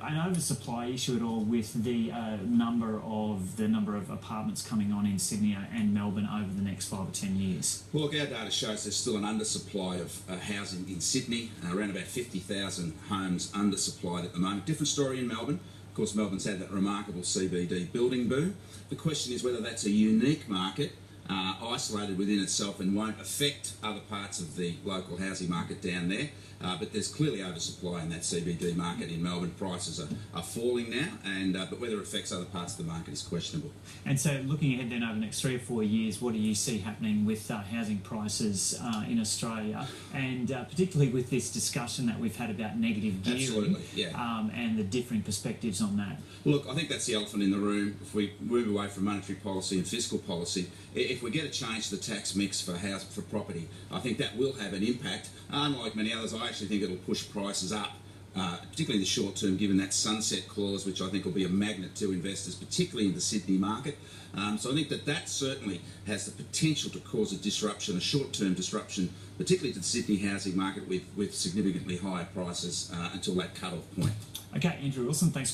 an oversupply issue at all with the number of apartments coming on in Sydney and Melbourne over the next 5 or 10 years? Well, look, our data shows there's still an undersupply of housing in Sydney, around about 50,000 homes undersupplied at the moment. Different story in Melbourne. Of course, Melbourne's had that remarkable CBD building boom. The question is whether that's a unique market, isolated within itself, and won't affect other parts of the local housing market down there. But there's clearly oversupply in that CBD market in Melbourne. Prices are falling now, but whether it affects other parts of the market is questionable. And so looking ahead then over the next 3 or 4 years, what do you see happening with housing prices in Australia, and particularly with this discussion that we've had about negative gearing? Absolutely, yeah. And the differing perspectives on that? Well, look, I think that's the elephant in the room. If we move away from monetary policy and fiscal policy, if we get a change to the tax mix for property, I think that will have an impact. Unlike many others, I actually think it'll push prices up, particularly in the short term, given that sunset clause, which I think will be a magnet to investors, particularly in the Sydney market. So I think that certainly has the potential to cause a disruption, a short-term disruption, particularly to the Sydney housing market with significantly higher prices until that cut-off point. Okay, Andrew Wilson, thanks for coming.